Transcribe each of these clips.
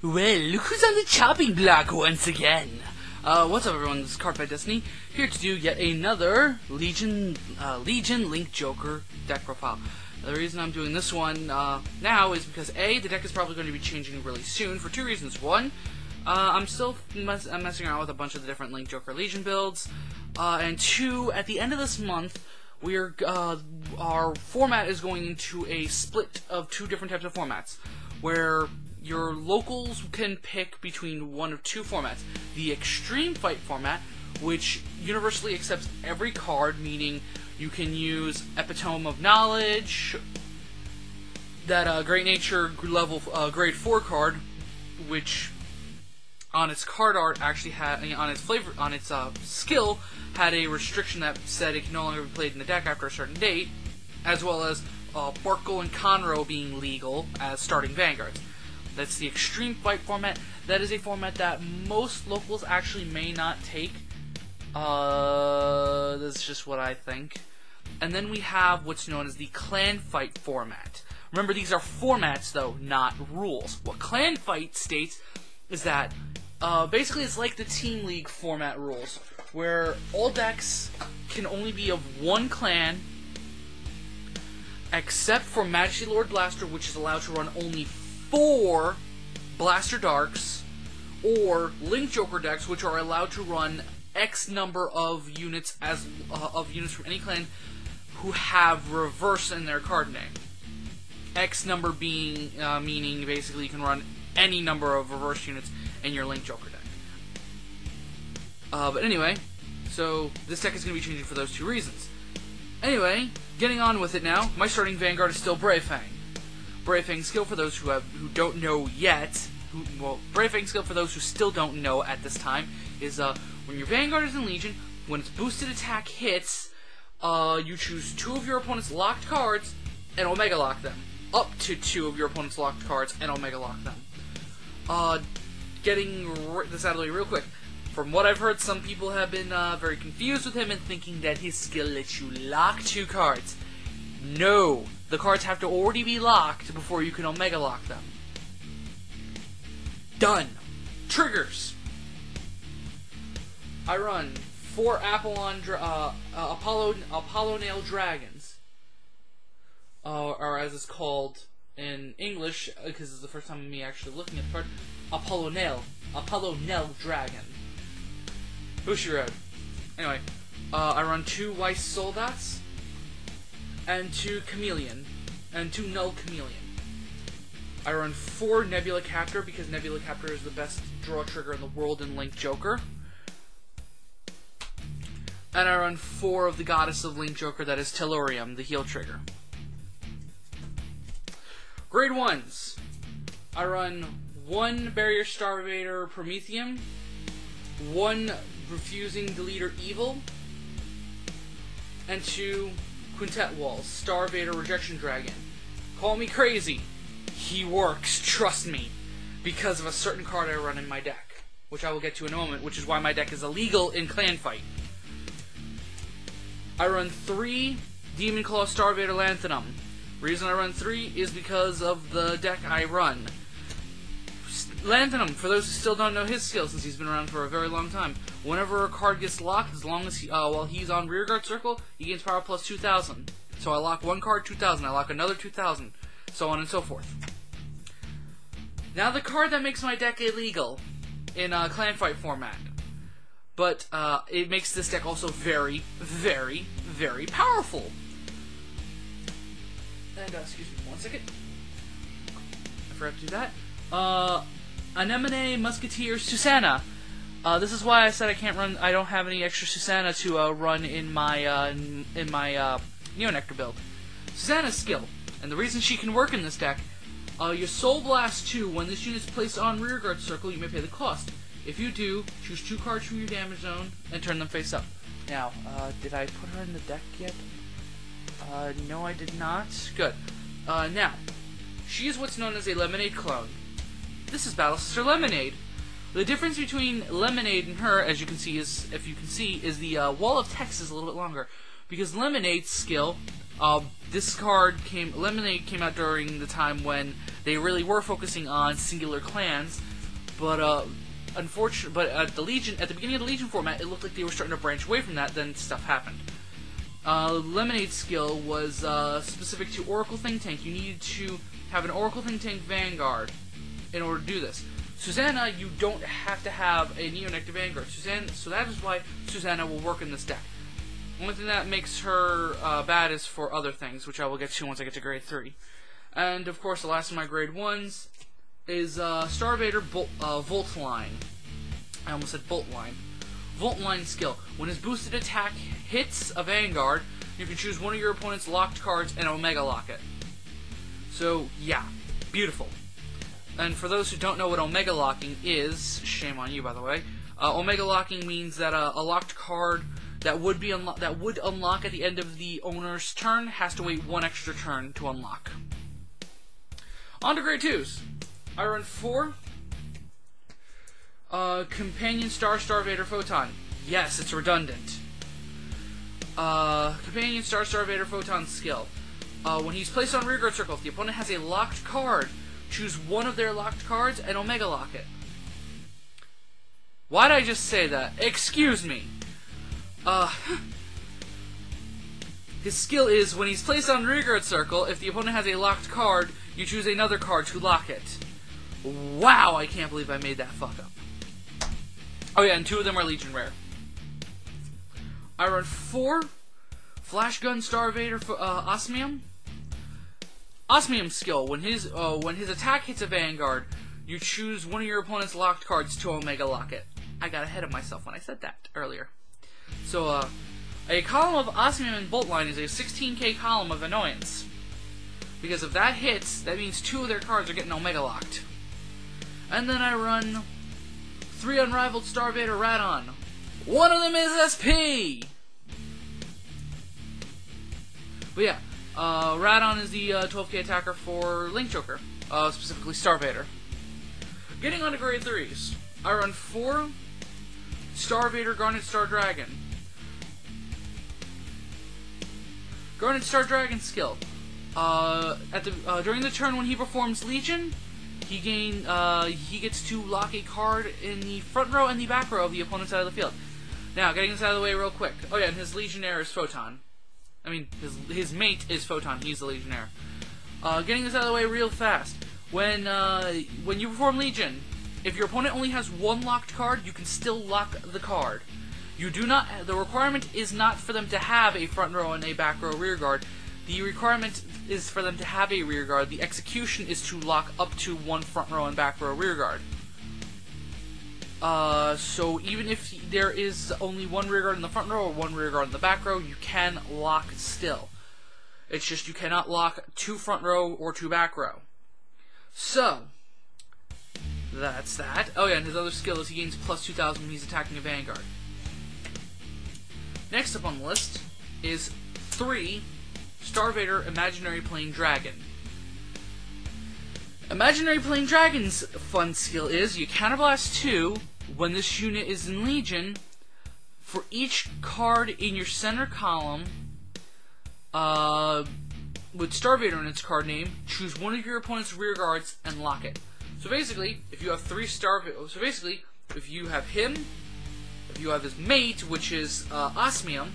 Well, look who's on the chopping block once again. What's up, everyone? This is Cardfight Destiny, here to do yet another Legion Link Joker deck profile. The reason I'm doing this one now is because A, the deck is probably going to be changing really soon for two reasons. One, I'm still messing around with a bunch of the different Link Joker Legion builds, and two, at the end of this month, our format is going into a split of two different types of formats, where your locals can pick between one of two formats. The Extreme Fight format, which universally accepts every card, meaning you can use Epitome of Knowledge, that Great Nature level grade 4 card, which on its card art actually had, on its skill, had a restriction that said it can no longer be played in the deck after a certain date, as well as Barkle and Conroe being legal as starting Vanguards. That's the Extreme Fight format. That is a format that most locals actually may not take. That's just what I think. And then we have what's known as the Clan Fight format. Remember, these are formats, though, not rules. What Clan Fight states is that basically it's like the Team League format rules, where all decks can only be of one clan, except for Majesty Lord Blaster, which is allowed to run only 4 Blaster Darks, or Link Joker decks, which are allowed to run X number of units from any clan who have reverse in their card name. X number being meaning basically you can run any number of reverse units in your Link Joker deck. But anyway, so this deck is going to be changing for those two reasons. Anyway, getting on with it now. My starting Vanguard is still Brave Fang. Brave Fang skill, for those who don't know yet, Brave Fang skill for those who still don't know at this time, is when your Vanguard is in Legion, when its boosted attack hits, you choose 2 of your opponent's locked cards and Omega Lock them. Up to 2 of your opponent's locked cards and Omega Lock them. Getting this out of the way real quick. From what I've heard, some people have been very confused with him and thinking that his skill lets you lock 2 cards. No! The cards have to already be locked before you can Omega Lock them. Done! Triggers! I run 4 Apolloneil dragons. Or as it's called in English, because it's the first time of me actually looking at the card, Apolloneil dragon. Bushiroad. Anyway, I run 2 Weiss Soldats, and 2 Chameleon, and 2 Null Chameleon. I run 4 Nebula Captor, because Nebula Captor is the best draw trigger in the world in Link Joker. And I run 4 of the Goddess of Link Joker, that is Tellurium, the heal trigger. Grade 1s. I run 1 Barrier Star-vader promethium, 1 Refusing Deletor Evil, and 2 Quintet Walls, Star-vader Rejection Dragon. Call me crazy. He works, trust me, because of a certain card I run in my deck, which I will get to in a moment, which is why my deck is illegal in Clan Fight. I run 3 Demon Claw Star-vader Lanthanum. Reason I run 3 is because of the deck I run. Lanthanum, for those who still don't know his skill, since he's been around for a very long time, whenever a card gets locked, as long as while he's on rearguard circle, he gains power plus 2,000. So I lock 1 card, 2,000. I lock another 2,000, so on and so forth. Now the card that makes my deck illegal in Clan Fight format, but it makes this deck also very, very, very powerful. And excuse me 1 second. I forgot to do that. Anemone, Musketeer, Susanna. This is why I said I don't have any extra Susanna to run in my Neo-Nectar build. Susanna's skill, and the reason she can work in this deck, your Soul Blast 2, when this unit is placed on rearguard circle, you may pay the cost. If you do, choose 2 cards from your damage zone and turn them face up. Now, did I put her in the deck yet? No I did not. Good. Now, she is what's known as a Lemonade clone. This is Battle Sister Lemonade. The difference between Lemonade and her, as you can see, is the wall of text is a little bit longer, because Lemonade's skill, Lemonade came out during the time when they really were focusing on singular clans, but unfortunately, but at the beginning of the Legion format, it looked like they were starting to branch away from that. Then stuff happened. Lemonade's skill was specific to Oracle Think Tank. You needed to have an Oracle Think Tank Vanguard in order to do this. Susanna, you don't have to have a Neonectar Vanguard. So that is why Susanna will work in this deck. The only thing that makes her bad is for other things, which I will get to once I get to grade 3. And of course, the last of my grade 1s is Star-vader Volt Line. I almost said Bolt Line. Volt Line skill. When his boosted attack hits a Vanguard, you can choose one of your opponent's locked cards and Omega Lock it. So, yeah. Beautiful. And for those who don't know what Omega Locking is, shame on you, by the way, Omega Locking means that a locked card that would unlock at the end of the owner's turn has to wait one extra turn to unlock. On to grade 2s. I run 4 Companion Star-vader Photon. Yes, it's redundant. Companion Star-vader Photon skill. When he's placed on rearguard circle, if the opponent has a locked card, choose one of their locked cards and Omega Lock it. Why did I just say that? Excuse me. His skill is, when he's placed on rearguard circle, if the opponent has a locked card, you choose another card to lock it. Wow, I can't believe I made that fuck up. Oh yeah, and 2 of them are Legion Rare. I run 4 Flashgun Star-vader Osmium. Osmium skill. When his attack hits a Vanguard, you choose one of your opponent's locked cards to Omega Lock it. I got ahead of myself when I said that earlier. So, a column of Osmium and Bolt Line is a 16k column of annoyance. Because if that hits, that means 2 of their cards are getting Omega Locked. And then I run 3 Unrivaled Star-vader Radon. One of them is SP! But yeah, Radon is the 12k attacker for Link Joker, specifically Star-vader. Getting on to grade 3s, I run 4 Star-vader Garnet Star-dragon. Garnet Star-dragon skill. During the turn when he performs Legion, he gets to lock a card in the front row and the back row of the opponent's side of the field. Now, getting this out of the way real quick. Oh yeah, and his Legionnaire is Photon. I mean, his mate is Photon. He's the Legionnaire. Getting this out of the way real fast. When you perform Legion, if your opponent only has one locked card, you can still lock the card. You do not. The requirement is not for them to have a front row and a back row rear guard. The requirement is for them to have a rear guard. The execution is to lock up to one front row and back row rear guard. So even if there is only one rear guard in the front row or one rear guard in the back row, you can lock still. It's just you cannot lock 2 front row or 2 back row. So, that's that. Oh yeah, and his other skill is he gains plus 2,000 when he's attacking a Vanguard. Next up on the list is 3 Star-vader Imaginary Plane Dragon. Imaginary Plane Dragon's fun skill is you counterblast 2 when this unit is in Legion. For each card in your center column with Star-vader in its card name, choose one of your opponent's rear guards and lock it. So basically, if you have 3 if you have him, if you have his mate, which is Osmium,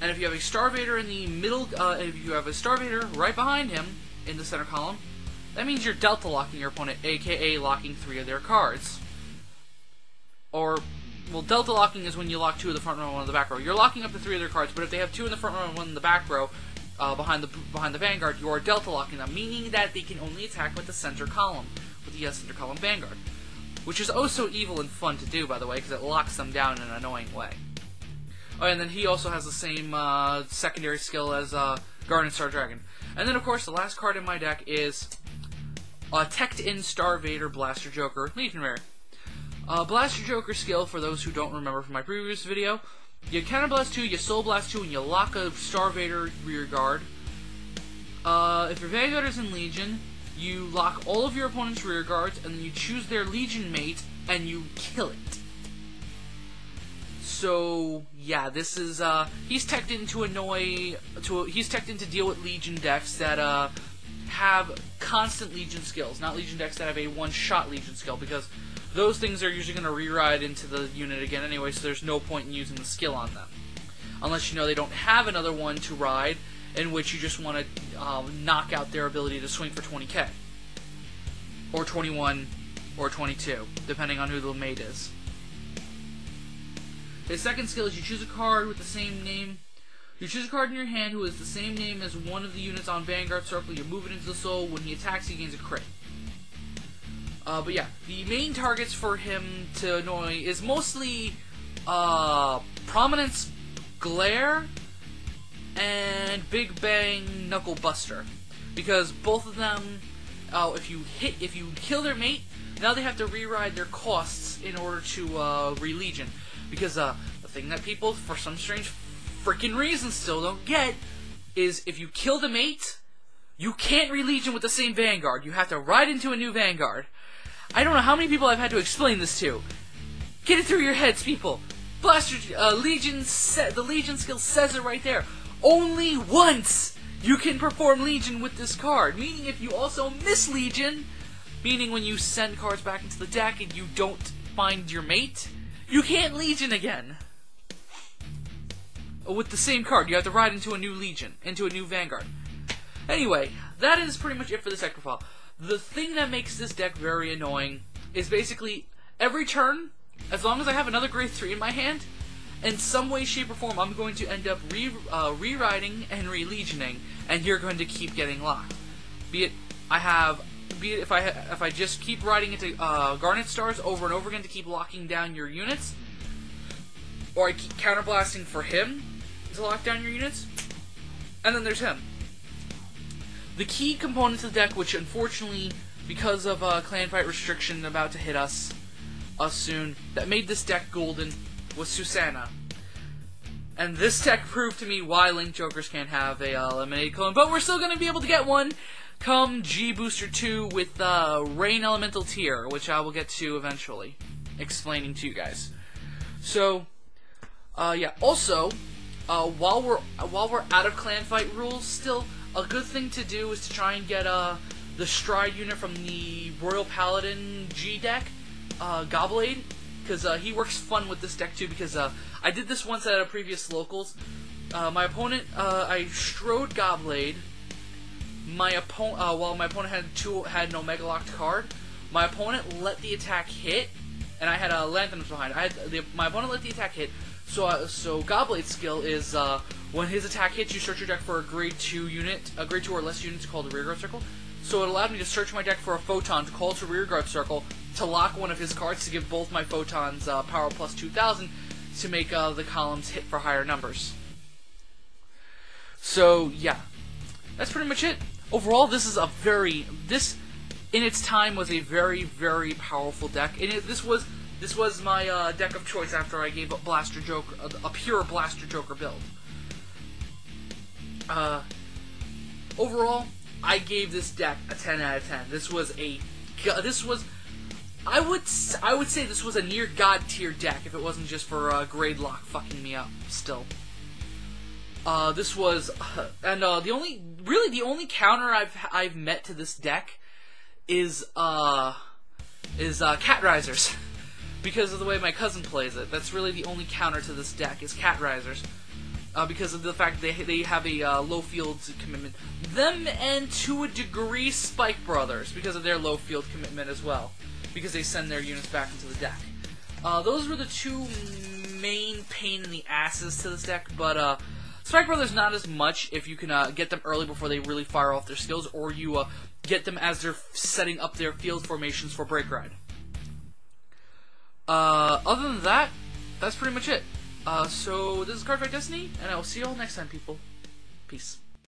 and if you have a Star-vader in the middle, if you have a Star-vader right behind him in the center column, that means you're delta locking your opponent, aka locking 3 of their cards. Or, well, delta locking is when you lock 2 of the front row and 1 of the back row. You're locking up to 3 of their cards, but if they have 2 in the front row and 1 in the back row, behind the Vanguard, you are delta locking them, meaning that they can only attack with the center column, with the center column Vanguard. Which is oh so evil and fun to do, by the way, because it locks them down in an annoying way. Oh, and then he also has the same secondary skill as Garnet Star-dragon. And then, of course, the last card in my deck is Teched-in Star-vader Blaster Joker Legion Rare. Blaster Joker skill, for those who don't remember from my previous video, you counterblast 2, you soul blast 2, and you lock a Star-vader rear guard. If your Vanguard is in Legion, you lock all of your opponent's rear guards, and then you choose their Legion mate, and you kill it. So, yeah, this is, he's teched in he's teched in to deal with Legion decks that, have constant Legion skills, not Legion decks that have a one-shot Legion skill, because those things are usually going to re-ride into the unit again anyway, so there's no point in using the skill on them. Unless you know they don't have another one to ride, in which you just want to knock out their ability to swing for 20k. Or 21, or 22, depending on who the mate is. His second skill is you choose a card with the same name. You choose a card in your hand who has the same name as one of the units on Vanguard Circle. You move it into the soul. When he attacks, he gains a crit. But yeah, the main targets for him to annoy is mostly Prominence, Glare, and Big Bang Knuckle Buster, because both of them, if you kill their mate, now they have to re-ride their costs in order to re-legion. Because the thing that people, for some strange freaking reason, still don't get is if you kill the mate, you can't re-legion with the same Vanguard. You have to ride into a new Vanguard. I don't know how many people I've had to explain this to. Get it through your heads, people. Blaster the Legion skill says it right there. Only once you can perform Legion with this card. Meaning if you also miss Legion, meaning when you send cards back into the deck and you don't find your mate, you can't Legion again. With the same card, you have to ride into a new Legion, into a new Vanguard. Anyway, that is pretty much it for this deck profile. The thing that makes this deck very annoying is basically every turn, as long as I have another grade 3 in my hand, in some way, shape, or form, I'm going to end up re-riding and re-legioning, and you're going to keep getting locked. Be it if I just keep riding into Garnet stars over and over again to keep locking down your units, or I keep counterblasting for him to lock down your units, and then there's him. The key component to the deck, which unfortunately, because of clan fight restriction about to hit us soon, that made this deck golden, was Susanna. And this deck proved to me why Link Jokers can't have a eliminated clone, but we're still going to be able to get one come G Booster 2 with Rain Elemental Tier, which I will get to eventually, explaining to you guys. So, yeah. Also, while we're out of clan fight rules, still a good thing to do is to try and get the Stride unit from the Royal Paladin G deck, Gobblade, because he works fun with this deck too. Because I did this once at a previous locals. My opponent, I strode Gobblade. While my opponent had an Omega locked card, my opponent let the attack hit, and I had a Lanthanum behind. My opponent let the attack hit, so Gobblade's skill is when his attack hits, you search your deck for a grade 2 unit, a grade 2 or less unit to call the rearguard circle. So it allowed me to search my deck for a Photon to call to rearguard circle to lock one of his cards to give both my Photons power plus 2,000 to make the columns hit for higher numbers. So yeah, that's pretty much it. Overall, this is in its time was a very, very powerful deck, and this was my deck of choice after I gave up Blaster Joker, a pure Blaster Joker build. Overall, I gave this deck a 10 out of 10. I would say this was a near god tier deck if it wasn't just for grade lock fucking me up still. This was, and the only counter I've met to this deck is Cat Risers, because of the way my cousin plays it. That's really the only counter to this deck is Cat Risers, because of the fact that they have a low field commitment. Them and to a degree Spike Brothers, because of their low field commitment as well, because they send their units back into the deck. Those were the two main pain in the asses to this deck, but Spike Brothers not as much if you can get them early before they really fire off their skills, or you get them as they're setting up their field formations for Break Ride. Other than that, that's pretty much it. So this is Cardfight Destiny, and I will see you all next time, people. Peace.